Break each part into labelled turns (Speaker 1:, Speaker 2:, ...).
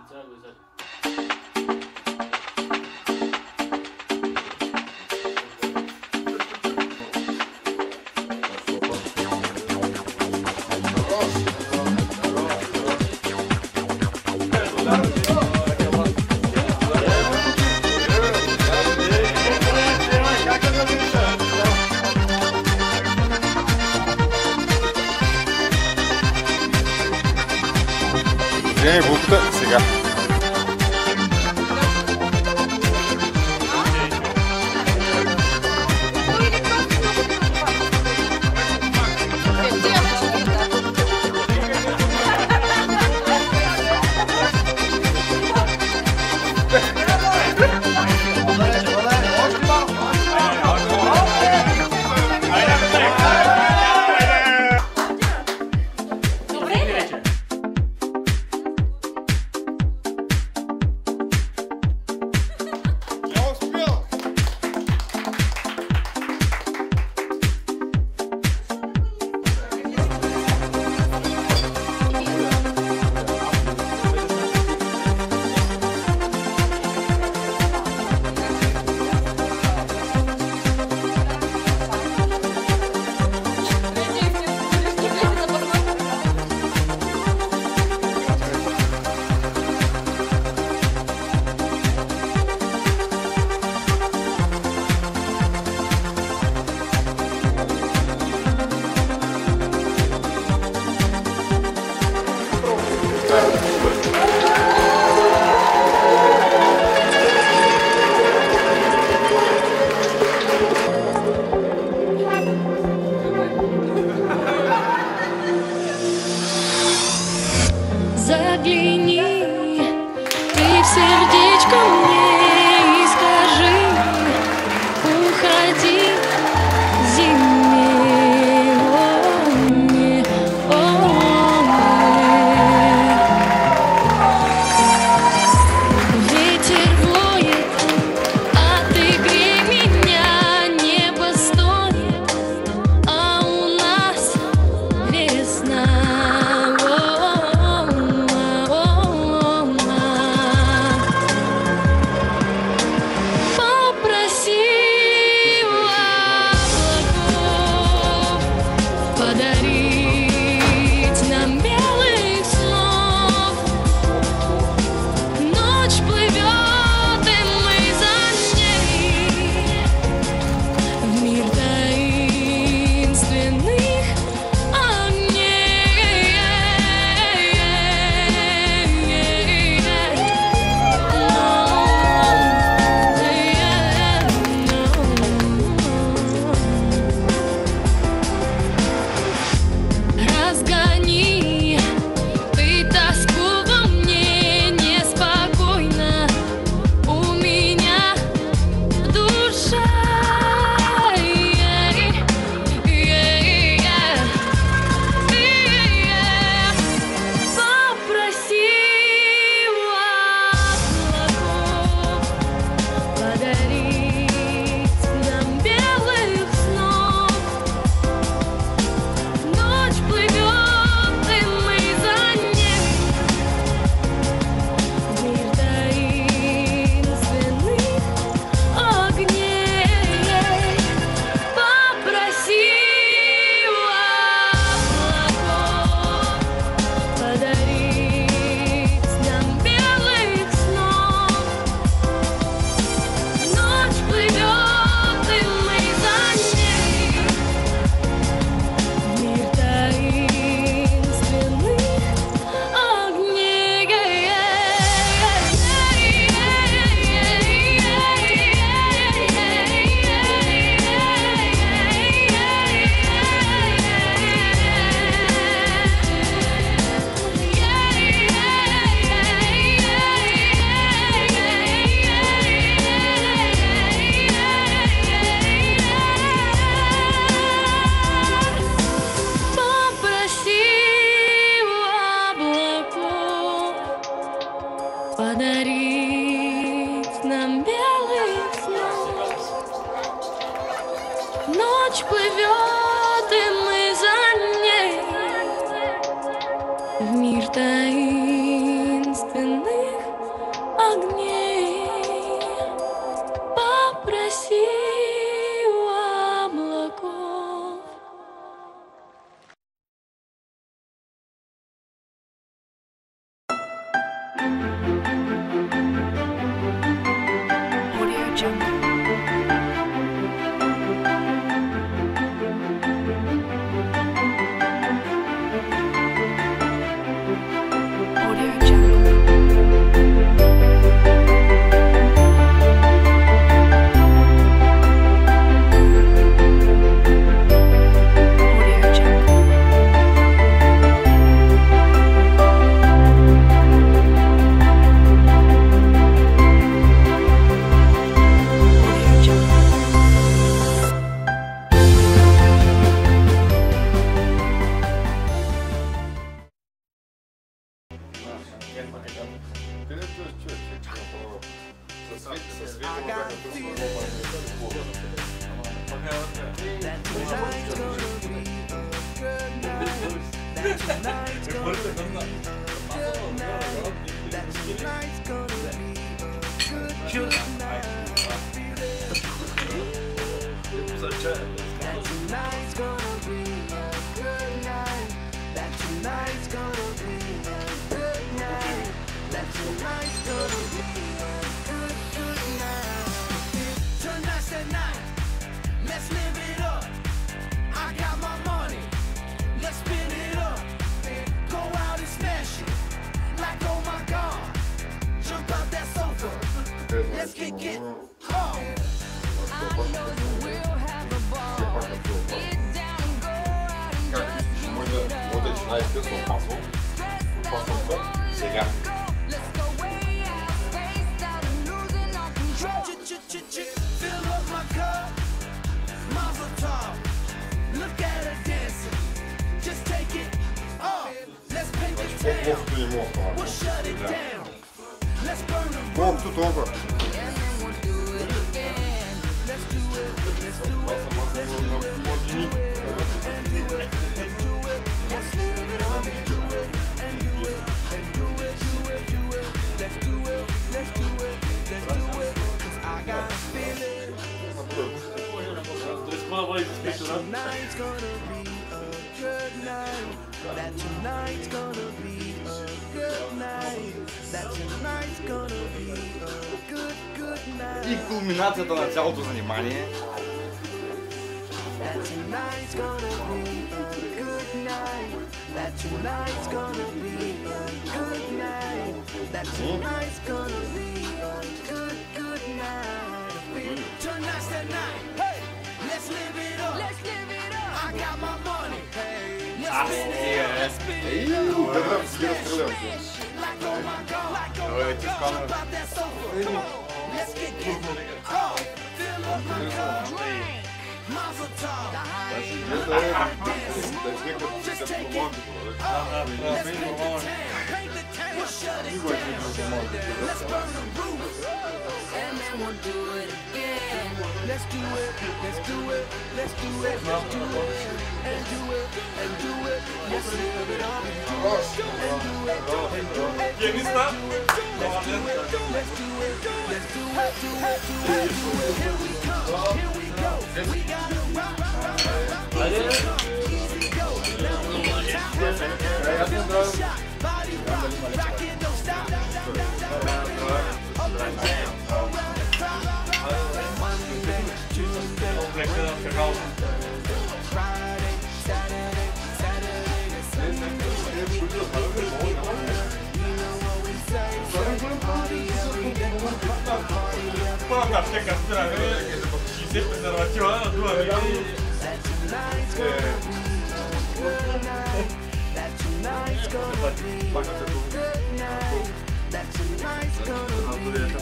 Speaker 1: Вытягивай сзади.
Speaker 2: Букта сега.
Speaker 3: Загляни ты в сердечко мне и скажи: уходи зимней, ветер воет, а ты грей меня, небо стонет, а у нас весна. Подарить нам белых снов. Ночь плывет, и мы за ней в мир таинственных огней. Разгони ты тоску во мне, неспокойно у меня душа. Попроси у облаков подарить нам белых снов. Ночь плывет, и мы за ней в мир таинственных огней. Попроси у облаков подарить нам белых снов. Ночь плывет, и мы за ней в мир таинственных огней. Попроси у облаков подарить нам белых снов. Ночь плывет, и мы за ней в мир таинственных Let's live it up. I got my money. Let's spin it up. Go out and smash it. Like oh my god. Jump out that sofa. Let's kick it. Oh. I know you will have a ball. Get down and go out and just
Speaker 1: Вот начинает с этого пасу. Сега.
Speaker 3: let's go way out, spaced out and losing our control. Fill up my cup. Mazel tov. Look at her dancing. Just take it off. Let's paint the town.
Speaker 1: Плохо не мог.
Speaker 3: We'll shut it down. Let's burn the roof.
Speaker 1: Вот тут оба.
Speaker 3: And then we'll do it again. Let's do it. Let's do it. Let's do it. Let's do it. And do it. Let's do it. Let's live it up. And do it. And do it. And do it. Do it. Do it. Let's do it. Let's do it. Let's do it. 'Cause I got a feeling. Tonight's gonna be a good night. That tonight's gonna be a good night. That tonight's gonna be a good night.
Speaker 2: И кулминацията на цялото занимание.
Speaker 3: That tonight's gonna be a good night. That tonight's gonna be a good night. That tonight's gonna be a good night. Tonight's the night. Hey, let's live it up. Let's live it up. I got my money. Hey, let's spin it up. Let's spin it up.
Speaker 1: Добре, ги разстрелял.
Speaker 3: Like oh my god. Like oh my god. Jump out that sofa. Come on. Let's get it. Oh, fill up my cup. Drink. Mazel tov. Just take it. Let's paint the town. Paint the town. We'll shut it down. Let's burn the roof. And then we'll do it again. Let's do it. Let's do it. Let's do it. Let's do it. And do it. And do it. Let's live it up. And do it. And do it. And do it.
Speaker 4: Let's do
Speaker 3: it. Let's do it. Let's do it. Let's do it. Do it. Do it. Do it. Here we come. Here we go. We gotta rock. Easy go. Now we got time. Shot. Body rock. Rock it. Don't stop. Up and down. Around the clock. Monday, Tuesday, Friday, Saturday, Saturday to Sunday. You know what we say. Party every day. Party every
Speaker 4: Până la plecă strada, și se prezervativa la două minute.
Speaker 3: That tonight's gonna be a good night. That tonight's gonna be a good night. That tonight's gonna be a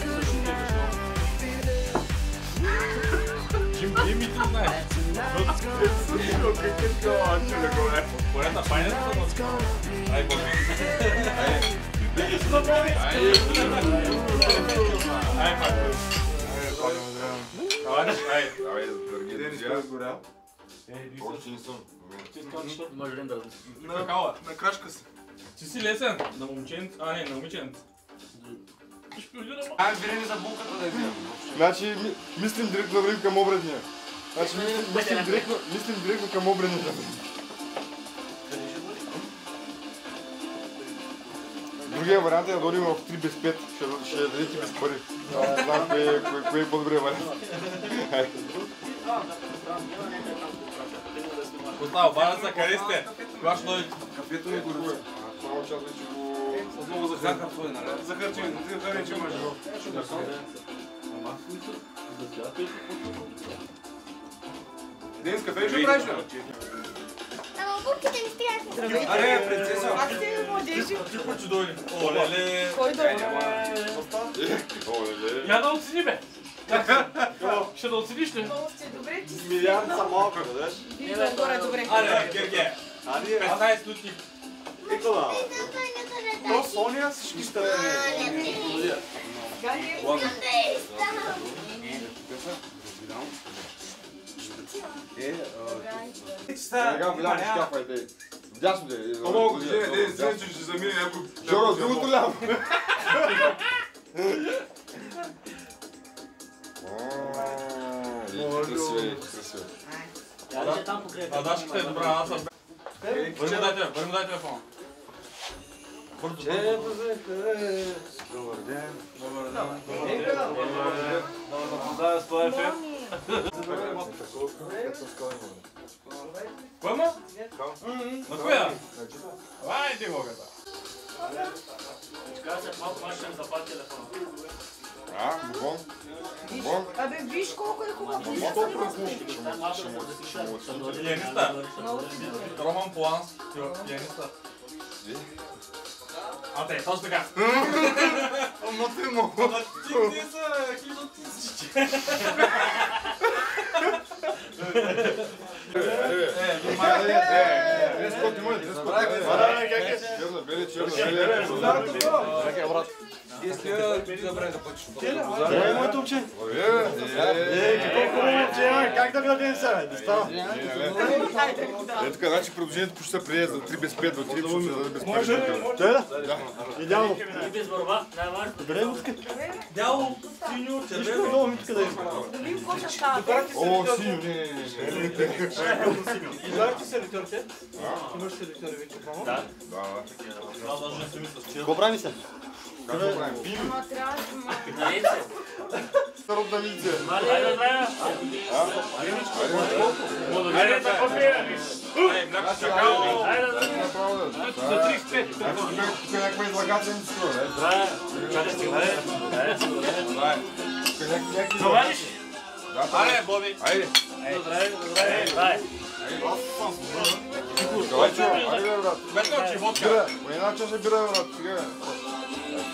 Speaker 3: good night.
Speaker 4: Jim Jimmy tu знаешь.
Speaker 3: That tonight's gonna be
Speaker 4: Por esta página
Speaker 3: tonight's gonna be
Speaker 4: Ai, bom. Ai, Paco. Ai,
Speaker 1: Давай, дорогие друзья. Очень съм.
Speaker 4: какао.
Speaker 5: На крачка си.
Speaker 4: Ти си лесен на момченц, а не, на момиченц.
Speaker 2: Ай, време за булката да вземем.
Speaker 1: Значи, мислим директно да вървим към обредния. Значи, мислим директно към обредния. Другия вариант е да дойдем в 3 без 5. Ще дадете без пари. Знам кое е по-добрия вариант.
Speaker 4: Остава, бараца, къде сте? Кога ще дойдете?
Speaker 1: Кафето ми горува. Само час вече го...
Speaker 5: Много захарчен. Захарчен, че имаш. Денис, кафе ще правиш?
Speaker 6: Ама бурките ми стигаха.
Speaker 5: Аре, принцеса.
Speaker 7: Как се водиш?
Speaker 4: Ти куче дойде. Олеле.
Speaker 7: Кой дойде?
Speaker 1: Оле,
Speaker 4: Я да оцени, бе. Ще да оцениш ли?
Speaker 7: Много сте добре, ти си
Speaker 2: Милиард са малко, да?
Speaker 7: виждам горе добре.
Speaker 4: Аре, Герге. 15 лутки.
Speaker 2: Екола.
Speaker 5: То Соня всички ще
Speaker 7: Гани,
Speaker 1: сега влям шкафайте. Дясно де.
Speaker 5: По-малко, ще замине някой...
Speaker 1: Жоро, другото ляво. Красиве.
Speaker 4: А дашката е добра, аз съм... Върни дай телефон.
Speaker 2: Добър ден. Да, стоя фе.
Speaker 4: Кой ма? На коя? Айде го гата.
Speaker 1: Бон.
Speaker 7: Абе, виж колко е хубаво.
Speaker 4: Пианиста. Роман Полански, пианиста. А те, точно така.
Speaker 1: Ама ти много.
Speaker 4: Ти не са хилотисичи.
Speaker 1: Моето момче. Как да гледам сега? Не става. Е така, значи предложението почти се прие за 3 без 5 до 3 часа да без 5. Може? Той да? Идеално.
Speaker 8: И без борба, най-важно.
Speaker 1: Добре, муска.
Speaker 4: Дяло, синьо, червено.
Speaker 1: Много ми иска да иска.
Speaker 7: Да видим какво ще става.
Speaker 1: О, синьо, не.
Speaker 5: Излагате се лекторите? Имаш се лектори вече, мамо?
Speaker 8: Да.
Speaker 1: Какво прави се? Как го правим? Пиво.
Speaker 7: Ама трябва да има.
Speaker 8: Нали се?
Speaker 1: Старото лице.
Speaker 8: Айде, да. Айде, да попием.
Speaker 4: Мляко с какао.
Speaker 8: Айде, да.
Speaker 1: За 35. Тук е някаква излагация ми струва, не?
Speaker 8: Товариш?
Speaker 4: Айде, Боби.
Speaker 1: Айде.
Speaker 8: Здравей, здравей. Дай.
Speaker 1: Давайте, айде, брат.
Speaker 4: Бетно, че водка.
Speaker 1: Бира, една чаша бира, брат.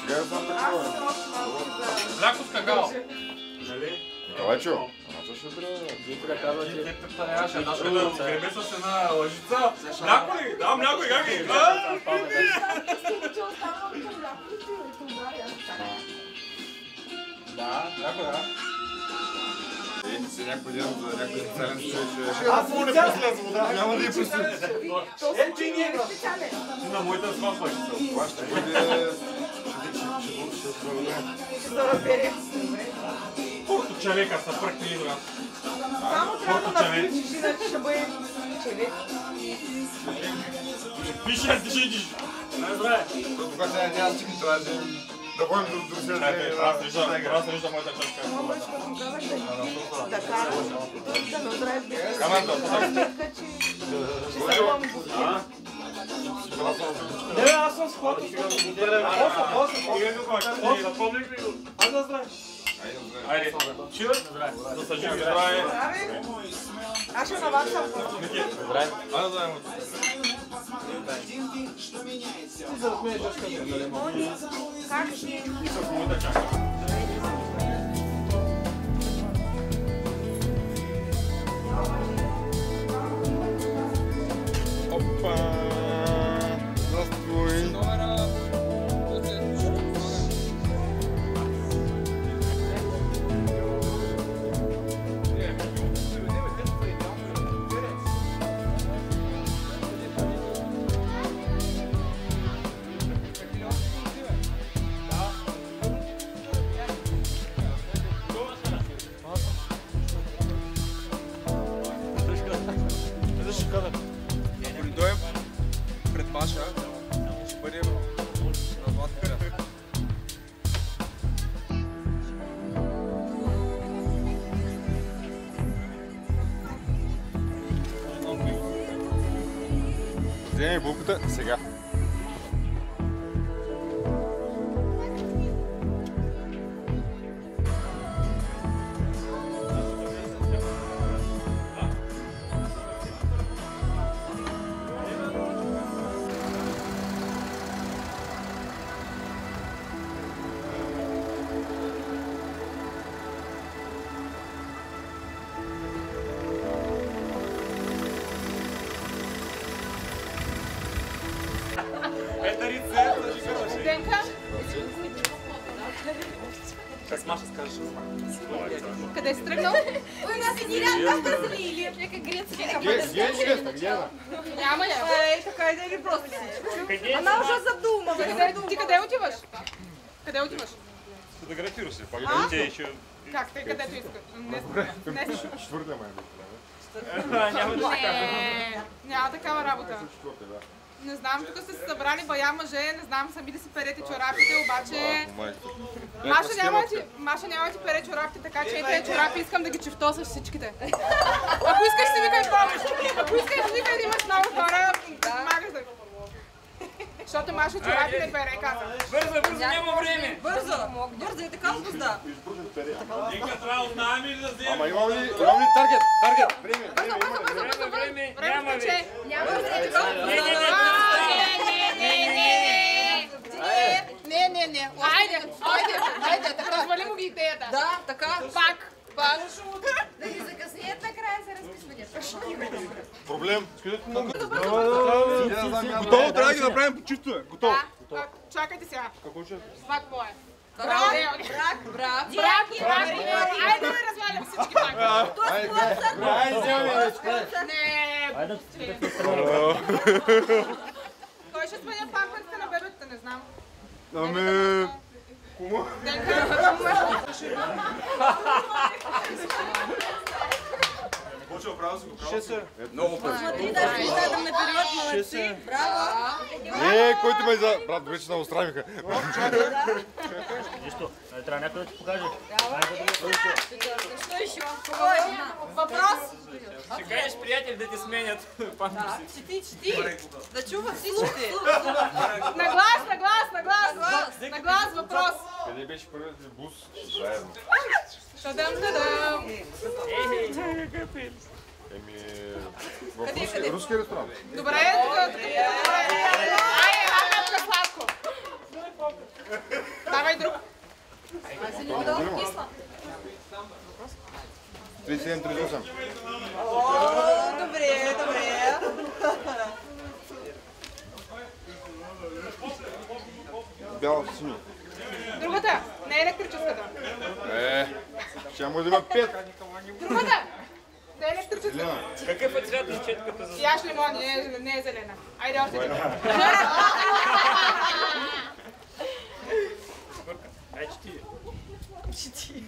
Speaker 1: Сега е сам такова.
Speaker 4: Мляко с какао.
Speaker 1: Николайчо, една чаша бира, брат.
Speaker 4: Ти те трябваше дашка да гребе с една лъжица. Мляко ли? Да, мляко и как ли? Да, мляко, да.
Speaker 1: Ейте се някой ден за някой специален случай. Аз му не пусля с вода. Няма да я пусля.
Speaker 7: Ти
Speaker 4: На моята смахваш.
Speaker 1: Това ще бъде...
Speaker 7: да разберем.
Speaker 4: Колко човека са пръкнали до нас.
Speaker 7: Само трябва да включиш, иначе ще бъде човек.
Speaker 4: Пише, ти ще идиш.
Speaker 8: Здравей.
Speaker 1: Тогава сега няма стигни това да ходим до друг
Speaker 4: Чакай, аз виждам моята чашка.
Speaker 7: Ама бъдеш като казах да караш, да наздравиш без
Speaker 4: Камента,
Speaker 7: сметка, че ще се бъдам бухина.
Speaker 5: Не, аз съм схватил.
Speaker 4: Запомних ли го?
Speaker 5: Аз да здравей.
Speaker 4: Айде, чир, да са живи, здраве.
Speaker 7: Здраве! Аз ще наваксам.
Speaker 4: Ники, здраве. Айде, здраве.
Speaker 5: Ти за да сменеш дъжка.
Speaker 7: Как ще?
Speaker 4: И са хубавата чака.
Speaker 1: Опа! Здравствуй!
Speaker 5: Ако ли дойдем пред Маша, ще бъдем на Златка ряд.
Speaker 1: Вземи булката сега.
Speaker 7: Денка?
Speaker 5: Сейчас Маша скажет.
Speaker 7: Къде си тръгнал?
Speaker 6: Ой, нас и рядом разлили. Нека грецкия.
Speaker 1: Где она?
Speaker 7: Няма я.
Speaker 6: Ей, така и да или просто си?
Speaker 7: Она уже задумала. Ти къде отиваш? Къде отиваш?
Speaker 4: Фотографируй се, пак те еще...
Speaker 7: Как ти където искаш? Не.
Speaker 1: Четвъртия май.
Speaker 7: Не, няма такава работа. Не знам, тук сте се събрали бая мъже, не знам сами да си перете чорапите, обаче... Маша няма да ти пере чорапите, така че тези чорапи искам да ги чифтосаш всичките. Ако искаш си викай помощ, ако искаш си викай да имаш много хора, помагаш да... Защото Маша чорапи не пере, каза.
Speaker 5: Бързо, няма време!
Speaker 7: Бързо е така опозда.
Speaker 4: Нека трябва от нами или да вземем?
Speaker 1: Ама имам ли таргет?
Speaker 5: Време!
Speaker 7: Няма вече. Няма Не. Айде, така. Развали му ги идеята. Да, така. Пак.
Speaker 6: Да ни закъснеят накрая за разписването.
Speaker 1: Проблем.
Speaker 5: Готово, трябва да ги направим по чувство. Готово.
Speaker 7: Чакайте сега.
Speaker 1: Какво ще?
Speaker 7: Пак мое. Брак. Айде да развалям всички пак. Не. Кой ще сменя памперсите на бебетата, не знам.
Speaker 1: Ами... Кому?
Speaker 4: Почва право си го право.
Speaker 5: Ще се.
Speaker 1: Много пъти.
Speaker 7: Смотри, да гледам на период, молодци. Браво.
Speaker 1: Който ме за... Брат, вече на устравиха.
Speaker 8: Нищо, трябва някой да ти покаже.
Speaker 6: Що еще?
Speaker 7: Въпрос?
Speaker 5: Ще кажеш приятели да ти сменят памперси.
Speaker 7: Чети. Да чува всички. На глас въпрос.
Speaker 1: Къде беше първият бус? Заедно.
Speaker 7: Тадам.
Speaker 1: Еми... В руски ресторант.
Speaker 7: Добре, ай, една сладко. Давай друг.
Speaker 1: 37-38.
Speaker 7: Добре.
Speaker 1: Бяло синьо.
Speaker 7: Другата, не електрическата.
Speaker 1: Ще му да има 5.
Speaker 7: Другата, не електрическата.
Speaker 5: Какъв е цвят на четката за...
Speaker 7: Яш лимон, не е зелена. Айде още един.
Speaker 5: Ай, чети.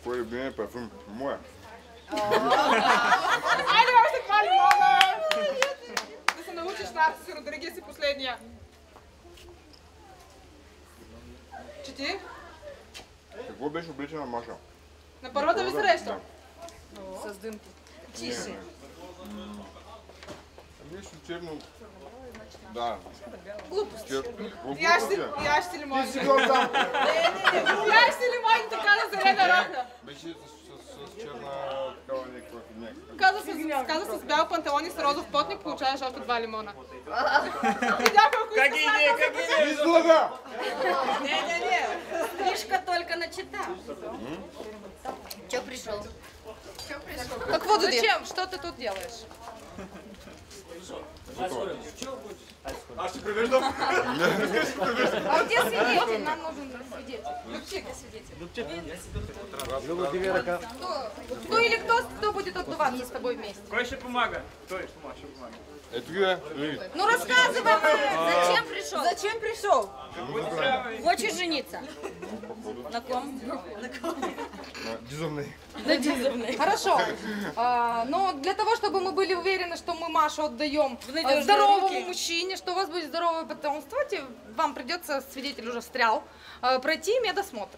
Speaker 1: Кой е любимия парфюм? Моя.
Speaker 7: Айде още два лимона. Да се научиш нарцис си, Родригес си последния. Чети.
Speaker 1: Какво беше обличана Маша?
Speaker 7: На първата ви среща.
Speaker 6: С дъмки.
Speaker 7: Тише.
Speaker 1: Нещо черно. Да.
Speaker 7: Глупости.
Speaker 1: Глупости.
Speaker 7: Яш си лимон.
Speaker 1: Ти си бил там.
Speaker 7: Яш си лимон и така на зелена рохля.
Speaker 1: Беше с черна такава някаква.
Speaker 7: Каза с бял панталон и с розов потник, получаваш още 2 лимона.
Speaker 5: Как иде?
Speaker 1: Излага!
Speaker 6: Не. Стрижка только начата. Че пришел?
Speaker 7: Какво да зачем? Что ты тут делаешь?
Speaker 4: Аз ще превеждам.
Speaker 6: А где свидетель? Нам нужен свидетель. Любчик, свидетель.
Speaker 7: Кто или кто будет отдуваться с тобой вместе?
Speaker 5: Кой ще помага? Той ще помага.
Speaker 1: Ето ги е.
Speaker 6: Ну рассказывай, зачем пришел? Хочешь жениться? На ком?
Speaker 1: Дизомный.
Speaker 7: Хорошо. Но для того, чтобы мы были уверены, что мы Машу отдаем здоровому мужчине, что у вас будет здоровое потомство, вам придется, свидетель уже встрял, пройти медосмотр.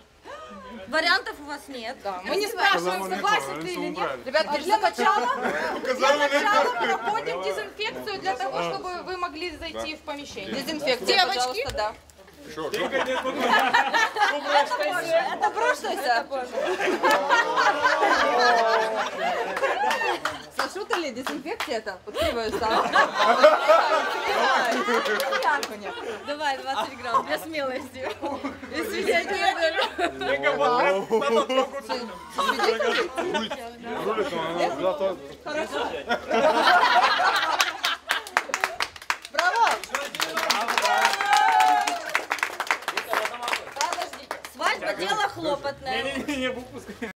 Speaker 6: Вариантов у вас нет.
Speaker 7: Да, мы не спрашиваем, согласен ты или нет. Ребята, для начала мы проходим дезинфекцию для того, чтобы вы могли зайти в помещение. Дезинфекция, девочки. Да.
Speaker 6: Это прошлое.
Speaker 7: Шутка ли дезинфекция это? Открываю сам.
Speaker 6: Давай, 20 грамм, для смелости. И свидетель.
Speaker 7: Браво!
Speaker 6: Свадьба Дело хлопотное.
Speaker 8: Не, букву скажи.